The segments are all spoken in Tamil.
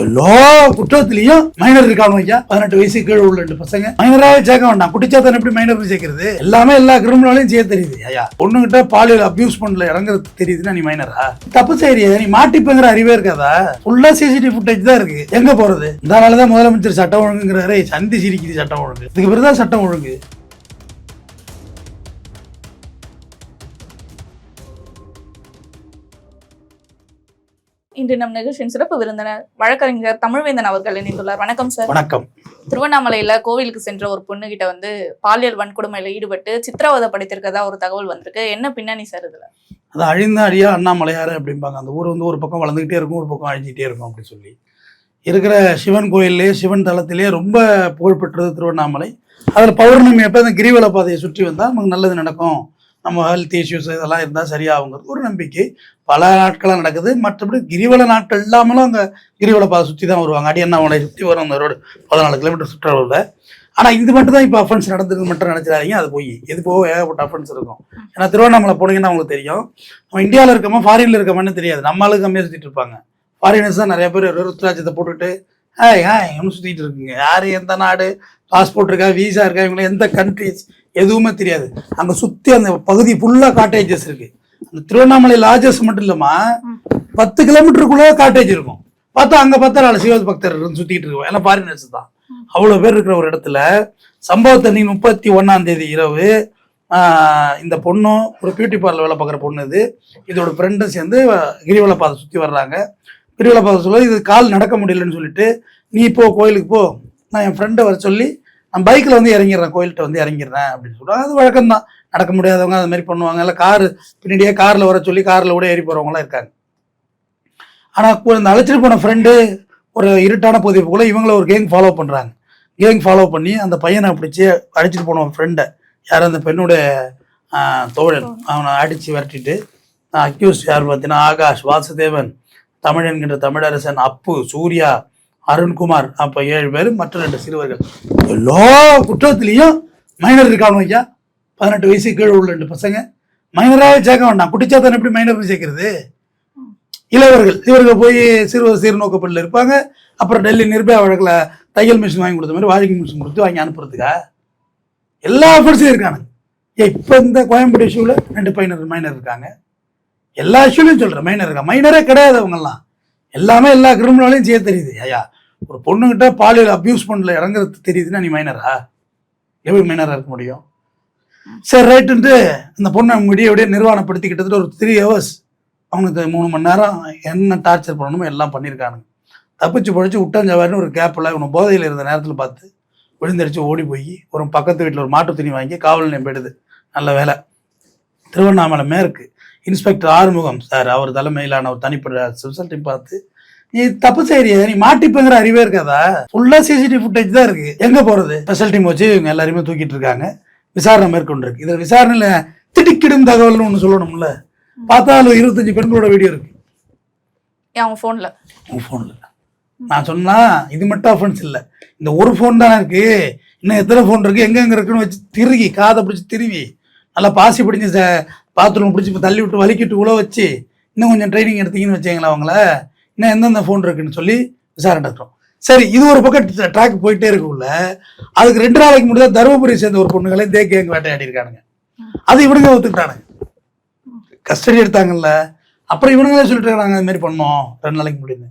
எல்லா குற்றத்திலையும் மைனர் இருக்கானு ஐயா. 18 வயசு கீழே உள்ள 2 பசங்க மைனராவே சேர்க்க வேண்டாம். குடிச்சாத்தான் எப்படி மைனர் சேர்க்கிறது? எல்லாமே எல்லா கிரிமினலையும் செய்ய தெரியுது ஐயா. பொண்ணுகிட்ட பாலியல் அபியூஸ் பண்ணல இறங்குறது தெரியுதுன்னா நீ மைனரா? தப்பு செய்யறியா? நீ மாட்டிப்பங்கிற அறிவே இருக்காதா? ஃபுல்லா சிசிடிவி ஃபுட்டேஜ் தான் இருக்கு. எங்க போறது? இதனாலதான் முதலமைச்சர் சட்டம் ஒழுங்குங்கிறாரு. சந்தி சிரிக்குது சட்டம் ஒழுங்கு. இதுக்கு பிறகுதான் சட்டம் ஒழுங்கு. இன்று நம் நிகழ்ச்சியின் சிறப்பு விருந்தினர் வழக்கறிஞர் தமிழ்வேந்தன் அவர்கள் இணைந்துள்ளார். வணக்கம் சார். வணக்கம். திருவண்ணாமலையில கோவிலுக்கு சென்ற ஒரு பொண்ணு கிட்ட வந்து பாலியல் வன்கொடுமையில ஈடுபட்டு சித்திரவதை படுத்திருக்கதா ஒரு தகவல் வந்திருக்கு. என்ன பின்னணி சார் இதுல? அது அழிந்த அடியா அண்ணாமலையாரு அப்படிம்பாங்க. அந்த ஊர் வந்து ஒரு பக்கம் வளர்ந்துகிட்டே இருக்கும், ஒரு பக்கம் அழிஞ்சிட்டே இருக்கும் அப்படின்னு சொல்லி இருக்கிற சிவன் கோயிலே சிவன் தலத்திலே ரொம்ப புகழ்பெற்றது திருவண்ணாமலை. அதில் பௌர்ணமி அப்போ அந்த கிரிவல பாதையை சுற்றி வந்தால் நமக்கு நல்லது நடக்கும், நம்ம ஹெல்த் இஷ்யூஸ் இதெல்லாம் இருந்தால் சரியாகுங்கிறது ஒரு நம்பிக்கை. பல நாட்களாக நடக்குது. மற்றபடி கிரிவல நாட்கள் இல்லாமலும் அங்கே கிரிவல பாதை சுற்றி தான் வருவாங்க. அண்ணாமலை சுற்றி வரும் அந்த ரோடு 14 கிலோமீட்டர் சுற்றுலாவில். ஆனால் இது மட்டும் தான் இப்போ அஃபென்ஸ் நடந்தது மட்டும் நினச்சிடாதீங்க. அது போய் எது போக ஏகப்பட்ட அஃபென்ஸ் இருக்கும். ஏன்னா திருவண்ணாமலை போனீங்கன்னா உங்களுக்கு தெரியும், நம்ம இந்தியாவில் இருக்கோமா ஃபாரினில் இருக்கோமான்னு தெரியாது. நம்மளுக்கு கம்மியாக சுற்றிட்டு இருப்பாங்க. ஃபாரினர்ஸ் தான் நிறைய பேர் ருத்ராட்சத்தை போட்டுட்டு இவனு சுற்றிட்டு இருக்குங்க. யார், எந்த நாடு, பாஸ்போர்ட் இருக்கா, வீசா இருக்கா, இவங்களுக்கு எந்த கண்ட்ரிஸ் எதுவுமே தெரியாது. அங்கே சுற்றி அந்த பகுதி ஃபுல்லாக காட்டேஜஸ் இருக்குது. அந்த திருவண்ணாமலை லாட்ஜஸ் மட்டும் இல்லாமா 10 கிலோமீட்டருக்குள்ளே காட்டேஜ் இருக்கும். பார்த்தா அங்கே பார்த்தா 4 சிவ பக்தர் சுற்றிட்டு இருக்கோம். எல்லாம் ஃபாரினர்ஸ் தான். அவ்வளோ பேர் இருக்கிற ஒரு இடத்துல சம்பவத்தன்னி 31ஆம் தேதி இரவு இந்த பொண்ணும் ஒரு பியூட்டி பார்லர் வேலை பார்க்குற பொண்ணு இதோட ஃப்ரெண்டும் சேர்ந்து கிரிவல பாதை சுற்றி வர்றாங்க. கிரிவல பாதை சொல்ல இது கால் நடக்க முடியலன்னு சொல்லிட்டு, நீ போ கோயிலுக்கு போ, நான் என் ஃப்ரெண்டை வர சொல்லி நான் பைக்கில் வந்து இறங்கிடுறேன், கோயில்கிட்ட வந்து இறங்கிடுறேன் அப்படின்னு சொல்லுவாங்க. அது வழக்கம் தான். நடக்க முடியாதவங்க அது மாதிரி பண்ணுவாங்க. இல்லை காரு பின்னாடியே காரில் வர சொல்லி காரில் கூட ஏறி போகிறவங்களாம் இருக்காங்க. ஆனால் இந்த அழைச்சிட்டு போன ஃப்ரெண்டு ஒரு இருட்டான பகுதிக்குள்ளே இவங்கள ஒரு கேங் ஃபாலோ பண்ணுறாங்க. கேங் ஃபாலோ பண்ணி அந்த பையனை பிடிச்சி அழைச்சிட்டு போன ஃப்ரெண்டை, யார் அந்த பெண்ணுடைய தோழன், அவனை அடித்து விரட்டிட்டு அக்யூஸ் யார் பார்த்தீங்கன்னா ஆகாஷ், வாசுதேவன், தமிழ் என்கின்ற தமிழரசன், அப்பு, சூர்யா, அருண்குமார், அப்போ 7 பேர், மற்ற 2 சிறுவர்கள். எல்லா குற்றத்திலையும் மைனர் இருக்கானு ஐயா. 18 வயசு கீழே உள்ள 2 பசங்க மைனராகவே சேர்க்க வேண்டாம். குடிச்சாத்தான் எப்படி மைனர் சேர்க்கிறது? இளைவர்கள் இவர்கள் போய் சிறுவர் சீர்நோக்கப்பள்ளியில் இருப்பாங்க. அப்புறம் டெல்லி நிர்பயா வழக்கில் தையல் மிஷின் வாங்கி கொடுத்த மாதிரி வாஷிங் மிஷின் கொடுத்து வாங்கி அனுப்புறதுக்கா எல்லா ஆஃபர்ஸும் இருக்கானுங்க. இப்போ இந்த கோயம்புத்தூர் இஷ்யூவில் 2 மைனர் இருக்காங்க. எல்லா இஷ்யூலையும் சொல்கிறேன் மைனர் இருக்கா. மைனரே கிடையாது அவங்கெல்லாம். எல்லாமே எல்லா கிரிமினலையும் செய்ய தெரியுது ஐயா. ஒரு பொண்ணுகிட்ட பாலியல் அபியூஸ் பண்ணல இறங்குறது தெரியுதுன்னா நீ மைனரா? எப்படி மைனராக இருக்க முடியும்? சரி ரைட்டுன்ட்டு அந்த பொண்ணை முடிய நிர்வாணப்படுத்தி கிட்டத்தட்ட ஒரு 3 hours அவனுக்கு 3 மணி நேரம் என்ன டார்ச்சர் பண்ணணுமோ எல்லாம் பண்ணியிருக்கானுங்க. தப்பிச்சு பொழிச்சு விட்டாஞ்சவாரின்னு ஒரு கேப்பில் இவனை போதையில் இருந்த நேரத்தில் பார்த்து விழுந்தடிச்சு ஓடி போய் ஒரு பக்கத்து வீட்டில் ஒரு மாட்டு துணி வாங்கி காவல் நிலையம் போயிடுது. நல்ல வேலை. திருவண்ணாமலை மேற்கு இன்ஸ்பெக்டர் ஆறுமுகம் சார் அவர் தலைமையிலான ஒரு தனிப்பட்ட ஸ்பெஷல் டீம் பார்த்து, நீ தப்பு செய்யறிய, நீ மாட்டிப்பங்கிற அறிவே இருக்காதா? ஃபுல்லாக சிசிடிவி ஃபுட்டேஜ் தான் இருக்கு. எங்கே போகிறது? ஸ்பெஷல் டீம் வச்சு இவங்க எல்லாருமே தூக்கிட்டு இருக்காங்க. விசாரணை மேற்கொண்டு இருக்கு. இதில் விசாரணையில் திடுக்கிடும் தகவல்னு ஒன்று சொல்லணும்ல. பார்த்தா 25 பெண்களோட வீடியோ இருக்கு அவங்க ஃபோனில். நான் சொன்னா இது மட்டும் அஃபென்ஸ் இல்லை, இந்த ஒரு ஃபோன் தானே இருக்கு, இன்னும் எத்தனை ஃபோன் இருக்கு, எங்கெங்க இருக்குன்னு வச்சு திருகி காதை பிடிச்சி திருவி நல்லா பாசி பிடிச்சி பாத்ரூம் பிடிச்சி தள்ளி விட்டு வலிக்கிட்டு உள்ள வச்சு இன்னும் கொஞ்சம் ட்ரைனிங் எடுத்தீங்கன்னு வச்சுங்களேன் அவங்கள, இன்னும் எந்தெந்த ஃபோன் இருக்குன்னு சொல்லி விசாரணை நடத்துறோம். சரி, இது ஒரு பக்கம் ட்ராக் போயிட்டே இருக்குள்ள. அதுக்கு 2 நாளைக்கு முடியாது தருமபுரி சேர்ந்த ஒரு பொண்ணுங்களே கேங் வேட்டையாடி இருக்கானுங்க. அது இவனுங்க ஒத்துக்கிட்டானுங்க, கஸ்டடி எடுத்தாங்கல்ல. அப்புறம் இவனுங்களே சொல்லிட்டு இருக்காங்க அது மாதிரி பண்ணோம் 2 நாளைக்கு முடியுது.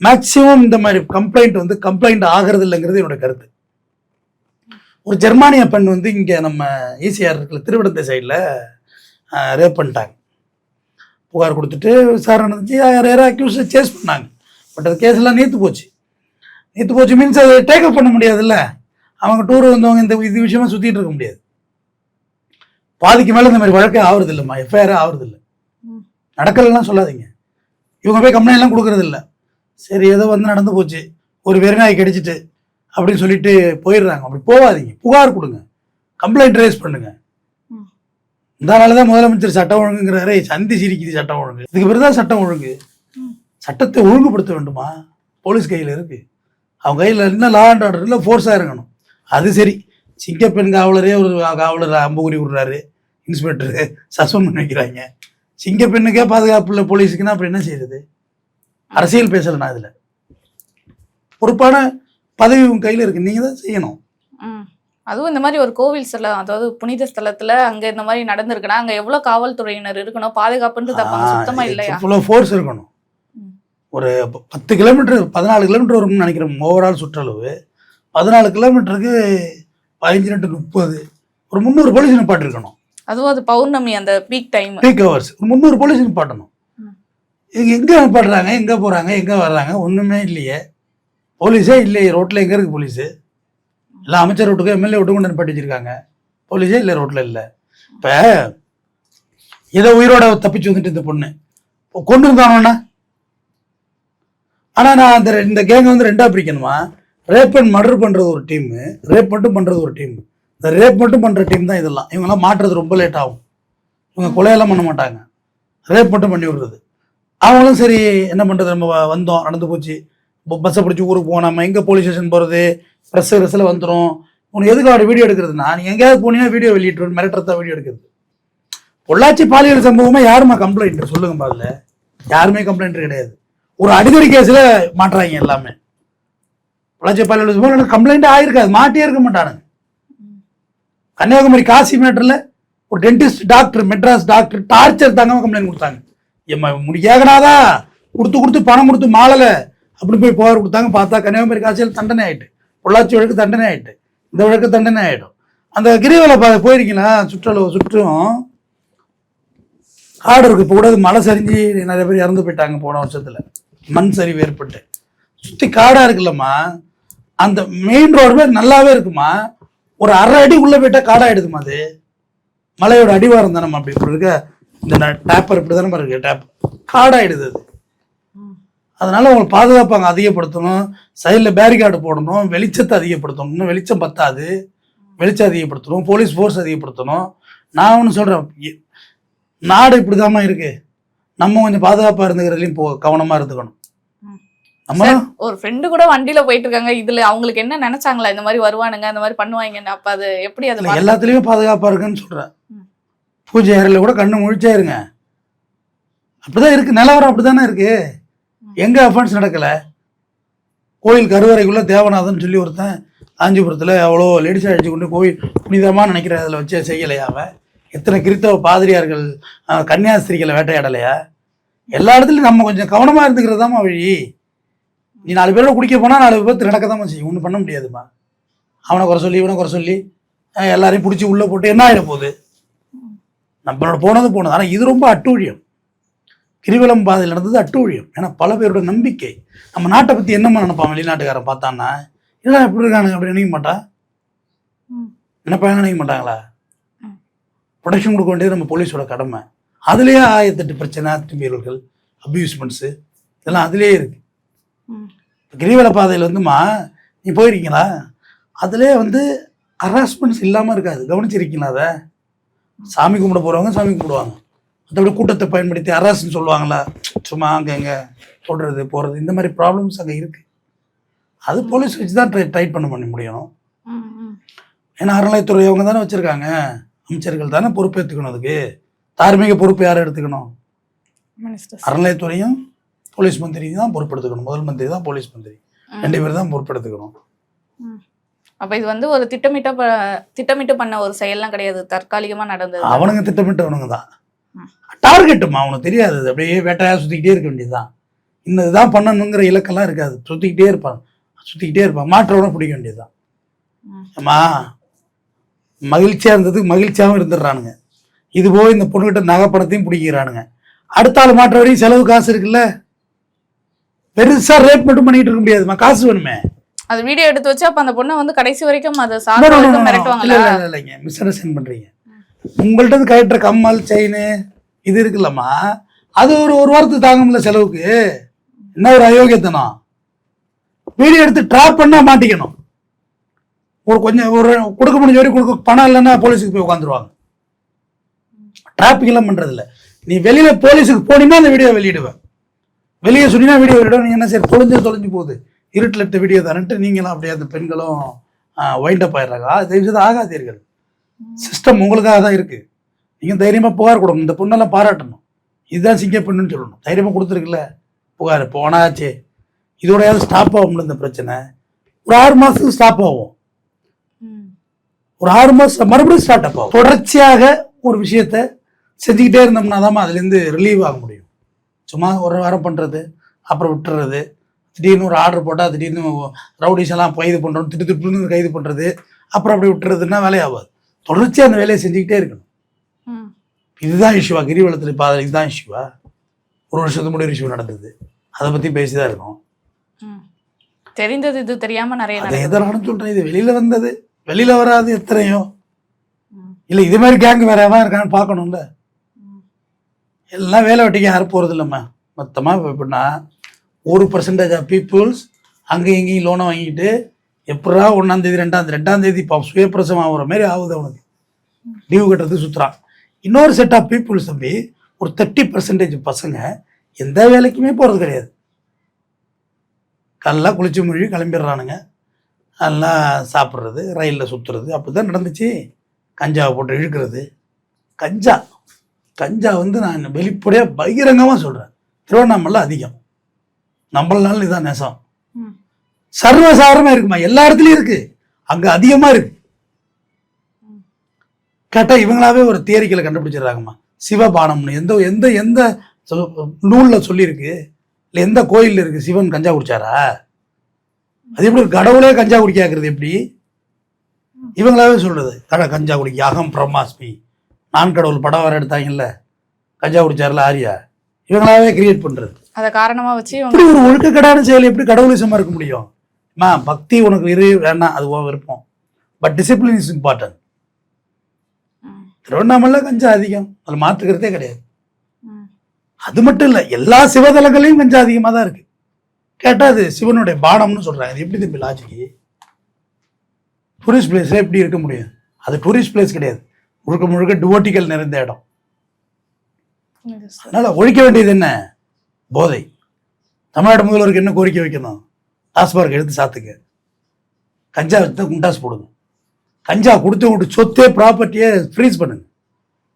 மேக்சிமம் இந்த மாதிரி கம்ப்ளைண்ட் வந்து கம்ப்ளைண்ட் ஆகிறது இல்லைங்கிறது என்னோட கருத்து. ஒரு ஜெர்மானிய பெண் வந்து இங்கே நம்ம ஈசிஆர் இருக்குல்ல திருவிடந்தை சைடில் ரேப் பண்ணிட்டாங்க. புகார் கொடுத்துட்டு விசாரணை நடந்துச்சு. யாரும் அக்யூஸை சேஸ் பண்ணாங்க. பட் அது கேஸ் எல்லாம் நீத்து போச்சு மீன்ஸ் அதை டேக்அப் பண்ண முடியாதுல்ல. அவங்க டூர் வந்தவங்க இது விஷயமா சுற்றிட்டு இருக்க முடியாது. பாதிக்கு மேலே இந்த மாதிரி வழக்கே ஆகுறது இல்லைம்மா, எஃப்ஐஆரே ஆகுறது இல்லை. நடக்கலைன்னா சொல்லாதீங்க. இவங்க போய் கம்ப்ளைண்ட்லாம் கொடுக்கறது இல்லை. சரி ஏதோ வந்து நடந்து போச்சு, ஒரு வெறிநாய் கிடைச்சிட்டு அப்படின்னு சொல்லிட்டு போயிடுறாங்க. அப்படி போகாதீங்க, புகார் கொடுங்க, கம்ப்ளைண்ட் ரைஸ் பண்ணுங்க. இதனால தான் முதலமைச்சர் சட்டம் ஒழுங்குங்கிறாரே. சந்தி சிரிக்குது சட்டம் ஒழுங்கு. இதுக்கு பிறகு தான் சட்டம் ஒழுங்கு. சட்டத்தை ஒழுங்குபடுத்த வேண்டுமா? போலீஸ் கையில் இருக்கு. அவங்க கையில் இன்னும் லா அண்ட் ஆர்டர் இல்லை, ஃபோர்ஸாக இருக்கணும். அது சரி, சிங்கப்பெண் காவலரே ஒரு காவலர் அம்புகுறி விடுறாரு, இன்ஸ்பெக்டரு சஸ்பெண்ட் பண்ணி வைக்கிறாங்க. சிங்கப்பெண்ணுக்கே பாதுகாப்பு இல்லை போலீஸுக்குன்னா அப்புறம் என்ன செய்யறது? அரசியல் பேசலை நான் இதில். பொறுப்பான பதவி உங்க கையில இருக்கு, நீங்க தான் செய்யணும். அதுவும் இந்த மாதிரி ஒரு கோவில் ஸ்தலம், அதாவது புனித ஸ்தலத்துல அங்க இந்த மாதிரி நடந்திருக்குன்னா அங்க எவ்வளவு காவல்துறையினர் இருக்கணும், பாதுகாப்புன்றது அப்ப அங்க சுத்தமா இல்லையா? ஃபோர்ஸ் இருக்கணும். ஒரு 10 கிலோமீட்டர் 14 கிலோமீட்டர் வரும்னு நினைக்கிறேன் ஓவரால் சுற்றளவு. 14 கிலோமீட்டருக்கு 15 to 30 ஒரு 300 போலீஸ் நிப்பாட்டு இருக்கணும். அதுவும் அது பௌர்ணமி அந்த பீக் ஹவர்ஸ் 300 போலீஸ் நிப்பாட்டணும். இவங்க எங்க நிப்பாட்டுறாங்க, எங்க போறாங்க, எங்க வர்றாங்க, ஒண்ணுமே இல்லையே. போலீஸே இல்லையே ரோட்ல. எங்க இருக்கு போலீஸ்? இல்லை அமைச்சர் வீட்டுக்கு எம்எல்ஏ வீட்டுக்கு கொண்டு நிப்பாட்டி வச்சிருக்காங்க, போலீஸே இல்லை ரோட்ல இல்லை. இப்ப ஏதோ உயிரோட தப்பிச்சு வந்துட்டு இந்த பொண்ணு கொண்டு இருந்தானோன்னா, ஆனா நான் இந்த கேங்கை வந்து 2ஆ பிரிக்கணுமா? ரேப் அண்ட் மர்டர் பண்றது ஒரு டீம், ரேப் மட்டும் பண்றது ஒரு டீம். இந்த ரேப் மட்டும் பண்ற டீம் தான் இதெல்லாம். இவங்கெல்லாம் மாற்றுறது ரொம்ப லேட் ஆகும். இவங்க கொலையெல்லாம் பண்ண மாட்டாங்க, ரேப் மட்டும் பண்ணி விடுறது. அவங்களும் சரி என்ன பண்றது, நம்ம வந்தோம் நடந்து போச்சு, பஸ்ஸை பிடிச்சி ஊருக்கு போவோம், நம்ம எங்கே போலீஸ் ஸ்டேஷன் போகிறது, ப்ரெஸ்ஸில் வந்துடும். உனக்கு எதுக்கு அவட வீடியோ எடுக்கிறதுனா, நீ எங்கேயாவது போனீங்கன்னா வீடியோ வெளியிட்டு மிரட்டுறதா வீடியோ எடுக்கிறது. பொள்ளாச்சி பாலியல் சம்பவமாக யாருமா கம்ப்ளைண்ட் சொல்லுங்க பாருல, யாருமே கம்ப்ளைண்ட் கிடையாது. ஒரு அடிதடி கேஸில் மாட்டுறாங்க எல்லாமே. பொள்ளாச்சி பாலியல் சம்பவம் கம்ப்ளைண்ட் ஆகிருக்காது, மாட்டியே இருக்க மாட்டானுங்க. கன்னியாகுமரி காசி மேட்டரில் ஒரு dentist doctor, Madras doctor torture தாங்க கம்ப்ளைண்ட் கொடுத்தாங்க. முடியாகனாதா கொடுத்து பணம் கொடுத்து மாளலை அப்படி போய் புகார் கொடுத்தாங்க. பார்த்தா கன்னியாகுமரி காசியில் தண்டனை ஆயிட்டு, பொள்ளாச்சி வழக்கு தண்டனை ஆயிட்டு, இந்த வழக்கு தண்டனை ஆயிடும். அந்த கிரிவலை போயிருக்கீங்களா? சுற்றும் காடு இருக்கு. இப்போ கூட மழை சரிஞ்சு நிறைய பேர் இறந்து போயிட்டாங்க போன வருஷத்துல, மண் சரிவு ஏற்பட்டு. சுத்தி காடா இருக்குல்லம்மா, அந்த மெயின் ரோடு நல்லாவே இருக்குமா, ஒரு 1/2 அடி உள்ள போயிட்டா காடாயிடுதுமா. அது மலையோட அடிவாரம் தானே அப்படி இருக்க. இந்த டேப்பர் இப்படி தானே இருக்கு, டேப் காடாயிடுது அது. அதனால உங்களுக்கு பாதுகாப்பு அங்கே அதிகப்படுத்தணும், சைடில் பேரிகார்டு போடணும், வெளிச்சத்தை அதிகப்படுத்தணும். இன்னும் வெளிச்சம் பத்தாது, வெளிச்சம் அதிகப்படுத்தணும், போலீஸ் ஃபோர்ஸ் அதிகப்படுத்தணும். நான் ஒன்று சொல்கிறேன், நாடு இப்படிதாம்மா இருக்கு, நம்ம கொஞ்சம் பாதுகாப்பாக இருந்துக்கிறதுலையும் கவனமாக இருந்துக்கணும். நம்ம ஒரு ஃப்ரெண்டு கூட வண்டியில போயிட்டு இருக்காங்க, இதுல அவங்களுக்கு என்ன நினைச்சாங்களா இந்த மாதிரி வருவானுங்க இந்த மாதிரி பண்ணுவாங்கன்னு? அப்ப அது எப்படி? அது எல்லாத்துலேயுமே பாதுகாப்பாக இருக்குன்னு சொல்கிறேன். பூஜை அறையில் கூட கண்ணு முழிச்சா இருங்க, அப்படிதான் இருக்கு நிலவரம், அப்படிதானே இருக்கு. எங்க அஃபென்ஸ் நடக்கல? கோயில் கருவறைக்குள்ள தேவநாதன் சொல்லி ஒருத்தன் காஞ்சிபுரத்தில் அவ்வளோ லேடிஸை அடிச்சு கொண்டு கோயில் புனிதமாக நினைக்கிற அதில் வச்சு செய்யலையா? அவன் எத்தனை கிறிஸ்தவ பாதிரியார்கள் கன்னியாஸ்திரிகளை வேட்டையாடலையா? எல்லா இடத்துலையும் நம்ம கொஞ்சம் கவனமாக இருந்துக்கிறதாம்மா வழி. நீ 4 பேரோட குடிக்க போனால் 4 விபத்து நடக்கதாம்மா செய்யும், ஒன்றும் பண்ண முடியாதுமா. அவனை குறை சொல்லி இவனை குறை சொல்லி எல்லாரையும் பிடிச்சி உள்ளே போட்டு என்ன ஆகிட போகுது? நம்மளோட போனது. ஆனால் இது ரொம்ப அட்டூழியம். கிரிவலம் பாதையில் நடந்தது அட்டூழியம். ஏன்னா பல பேரோட நம்பிக்கை. நம்ம நாட்டை பற்றி என்னம்மா நினைப்பான் வெளிநாட்டுக்காரன் பார்த்தான்னா, இதெல்லாம் எப்படி இருக்கானுங்க அப்படி நினைக்க மாட்டான். நினைப்பாங்க, நினைக்க மாட்டாங்களா? ப்ரொடெக்ஷன் கொடுக்க வேண்டியது நம்ம போலீஸோட கடமை. அதுலேயே 1008 பிரச்சனை, அத்துமீறல்கள், அப்யூஸ்மெண்ட்ஸு இதெல்லாம் அதுலேயே இருக்கு. கிரிவல பாதையில் வந்துமா நீ போயிருக்கீங்களா? அதுலேயே ஹராஸ்மெண்ட்ஸ் இல்லாமல் இருக்காது. கவனிச்சிருக்கீங்களா? அதை சாமி கும்பிட போகிறவங்க சாமி கும்பிடுவாங்க, மற்றபடி கூட்டத்தை பயன்படுத்தி அரசுன்னு சொல்லுவாங்களா, சும்மா அங்கே எங்கே சொல்கிறது போகிறது, இந்த மாதிரி ப்ராப்ளம்ஸ் அங்கே இருக்குது. அது போலீஸ் வச்சு தான் டைட் பண்ண முடியணும். ஏன்னா அறநிலையத்துறை அவங்க தானே வச்சுருக்காங்க, அமைச்சர்கள் தானே பொறுப்பேற்றுக்கணும். அதுக்கு தார்மீக பொறுப்பு யாரை எடுத்துக்கணும்? அறநிலையத்துறையும் போலீஸ் மந்திரி தான் பொறுப்பெடுத்துக்கணும். முதல் மந்திரி தான் போலீஸ் மந்திரி, 2 பேர் தான் பொறுப்பெடுத்துக்கணும். அப்ப இது ஒரு திட்டமிட்டு பண்ண ஒரு செயல்லாம் கிடையாது, தற்காலிகமா நடந்தது. அவனுங்க திட்டமிட்டவனுங்க தான். டார்கெட்டுமா அவனுக்கு தெரியாது, அப்படியே வேட்டையா சுத்திக்கிட்டே இருக்க வேண்டியதுதான். இன்னும் இதுதான் பண்ணணுங்கிற இலக்கெல்லாம் இருக்காது, சுத்திக்கிட்டே இருப்பான். மாற்றவன பிடிக்க வேண்டியதுதான். அம்மா மகிழ்ச்சியா இருந்ததுக்கு மகிழ்ச்சியாகவும் இருந்துடுறானுங்க. இது போய் இந்த பொண்ணுகிட்ட நகைப்பணத்தையும் பிடிக்கிறானுங்க. அடுத்த ஆள் மாற்ற வரையும் செலவு காசு இருக்குல்ல, பெருசா ரேப் மட்டும் பண்ணிட்டு இருக்க முடியாதுமா, காசு வேணுமே. அது வீடியோ எடுத்து வச்சு அப்ப அந்த பொண்ணை கடைசி வரைக்கும் அதை சாப்பிட்டு மிரட்டுவாங்களா? இல்லைங்க, மிஸ் அண்டர்ஸ்டாண்ட் பண்றீங்க. உங்கள்ட்ட கட்டுற கம்மல் செயின் இது இருக்குல்லம்மா, அது ஒரு வாரத்துக்கு தாங்க முடியல செலவுக்கு. என்ன ஒரு அயோக்கியத்தனம். வீடியோ எடுத்து ட்ராப் பண்ணா மாட்டிக்கணும். ஒரு கொடுக்க முடிஞ்ச வரைக்கும் கொடுக்க பணம் இல்லைன்னா போலீஸுக்கு போய் உட்காந்துருவாங்க. டிராபிக் எல்லாம் பண்றது இல்லை. நீ வெளியில போலீஸுக்கு போனீங்கன்னா அந்த வீடியோ வெளியிடுவேன், வெளியே சொன்னீங்கன்னா வீடியோ வெளியிடுவேன். நீங்க என்ன சரி தொலைஞ்சு போகுது, இருட்டில் எடுத்த வீடியோ தானட்டு நீங்களும் அப்படியே அந்த பெண்களும் வைண்ட் அப் ஆயிடுறாங்க. தயவுசெய்து ஆகாதீர்கள். சிஸ்டம் உங்களுக்காக தான் இருக்கு. நீங்க தைரியமா புகார் கொடுக்கணும். இந்த பொண்ணெல்லாம் பாராட்டணும், இதுதான் சிங்க பெண்ணுன்னு சொல்லணும். தைரியமா கொடுத்துருக்குல்ல புகார், போனாச்சே இதோடையாவது ஸ்டாப் ஆகும்ல இந்த பிரச்சனை. ஒரு 6 மாதத்துக்கு ஸ்டாப் ஆகும், ஒரு 6 மாதம் மறுபடியும் ஸ்டார்ட் அப் ஆகும். தொடர்ச்சியாக ஒரு விஷயத்த செஞ்சுக்கிட்டே இருந்தோம்னா தான் அதுலேருந்து ரிலீவ் ஆக முடியும். சும்மா ஒரு வாரம் பண்ணுறது அப்புறம் விட்டுறது, திடீர்னு ஒரு ஆர்டர் போட்டால் திடீர்னு ரவுடிஸ் எல்லாம் கைது பண்ணுறோம், திட்டு கைது பண்ணுறது, அப்புறம் அப்படி விட்டுறதுன்னா வேலையாகாது. தொடர்ச்சியாக அந்த வேலையை செஞ்சுக்கிட்டே இருக்கணும். இதுதான் இஷ்யூவா? கிரிவலத்தில் பாதை இதுதான் இஷ்யூவா? ஒரு வருஷத்துக்கு முன்னாடி இஷ்யூ நடந்தது, அதை பற்றி பேசி தான் இருக்கோம். தெரிந்தது இது தெரியாம நிறைய அதை எதனாலும் சொல்கிறேன். இது வெளியில் வந்தது, வெளியில் வராது எத்தனையோ. இல்லை இது மாதிரி கேங் வேற எவன் இருக்கான்னு பார்க்கணும்ல. எல்லாம் வேலை வெட்டிக்கு யாரும் போகிறது இல்லைம்மா. மொத்தமாக எப்படின்னா 1% ஆஃப் பீப்புள்ஸ் அங்கேயும் இங்கேயும் லோனை வாங்கிட்டு எப்படா 1ஆம் தேதி 2ஆம் தேதி இப்போ சுயப்பிரசம் ஆகுற மாதிரி ஆகுது அவனுக்கு, டியூ கட்டுறதுக்கு சுற்றுறான். இன்னொரு செட் ஆஃப் பீப்புள்ஸ் தம்பி, ஒரு 30% பசங்க எந்த வேலைக்குமே போகிறது கிடையாது. கல்லாம் குளிச்சு மொழி கிளம்பிடுறானுங்க, எல்லாம் சாப்பிட்றது, ரயிலில் சுற்றுறது, அப்படி தான் நடந்துச்சு. கஞ்சாவை போட்டு இழுக்கிறது. கஞ்சா வந்து நான் வெளிப்படையாக பகிரங்கமாக சொல்கிறேன், திருவண்ணாமலையில் அதிகம். நம்மளால இதான் நெசம். சர்வசாதாரணமாக இருக்குமா, எல்லா இடத்துலையும் இருக்கு, அங்கே அதிகமாக இருக்கு. கேட்டால் இவங்களாவே ஒரு தியரிக்கலை கண்டுபிடிச்சிடுறாங்கம்மா. சிவபானம்னு எந்த எந்த எந்த நூலில் சொல்லியிருக்கு, இல்லை எந்த கோயிலில் இருக்குது சிவன் கஞ்சா குடிச்சாரா? அது எப்படி கடவுளே கஞ்சா குடிக்காக்குறது எப்படி? இவங்களாவே சொல்றது கஞ்சா குடிக்க அகம் பிரம்மாஸ்மி, நான் கடவுள் படம் வர எடுத்தாங்கல்ல, கஞ்சா குடிச்சார்ல ஆரியா, இவங்களாவே கிரியேட் பண்றது. அதை காரணமா வச்சு இப்படி ஒரு ஒழுக்கக்கடான செயல் எப்படி கடவுளிசமா இருக்க முடியும்? பக்தி உனக்கு வேணாம், அது விருப்பம், but discipline is important. Tiruvannamalai கஞ்சா அதிகம், அதில் மாற்றுக்கிறதே கிடையாது. அது மட்டும் இல்லை, எல்லா சிவதலங்களையும் கஞ்சா அதிகமாக தான் இருக்கு. கேட்டால் அது சிவனுடைய பானம்னு சொல்றாங்க. அது எப்படி தம்பி லாஜிக்கு? டூரிஸ்ட் பிளேஸ்ல எப்படி இருக்க முடியும்? அது டூரிஸ்ட் பிளேஸ் கிடையாது, முழுக்க முழுக்க டிவோட்டிகள் நிறைந்த இடம். அதனால ஒழிக்க வேண்டியது என்ன? போதை. தமிழ்நாடு முதல்வருக்கு என்ன கோரிக்கை வைக்கணும்? டாஸ்மார்க் எடுத்து சாத்துங்க, கஞ்சா வச்சு குண்டாஸ் போடுங்க, கஞ்சா கொடுத்து உங்களுக்கு சொத்தே ப்ராப்பர்ட்டியை ஃப்ரீஸ் பண்ணுங்க.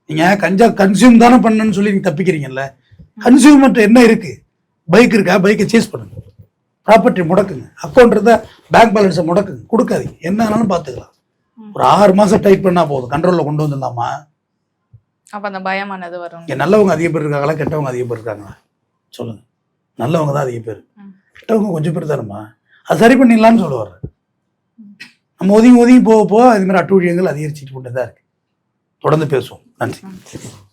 நீங்கள் கஞ்சா கன்சியூம் தானே பண்ணணும்னு சொல்லி நீங்கள் தப்பிக்கிறீங்கல்ல. கன்சியூமர்கிட்ட என்ன இருக்கு? பைக் இருக்கா, பைக்கை சேஸ் பண்ணுங்க, ப்ராப்பர்ட்டி முடக்குங்க, அக்கௌண்ட் இருந்தால் பேங்க் பேலன்ஸை முடக்குங்க, கொடுக்காதீங்க, என்ன ஆனாலும் பார்த்துக்கலாம். ஒரு 6 மாதம் டைட் பண்ணால் போதும், கண்ட்ரோலில் கொண்டு வந்துடலாமா? அப்போ அந்த பயமானது வரும். இங்கே நல்லவங்க அதிக பேர் இருக்காங்களா, கெட்டவங்க அதிக பேர் இருக்காங்களா? சொல்லுங்க. நல்லவங்க தான் அதிக பேர், கெட்டவங்க கொஞ்சம் பேர் தானம்மா. அது சரி பண்ணிடலான்னு சொல்லுவார். நம்ம ஒதுங்கி போக இதுமாதிரி அட்டூழியங்கள் அதிகரிச்சுட்டு கொண்டு தான் இருக்கு. தொடர்ந்து பேசுவோம். நன்றி.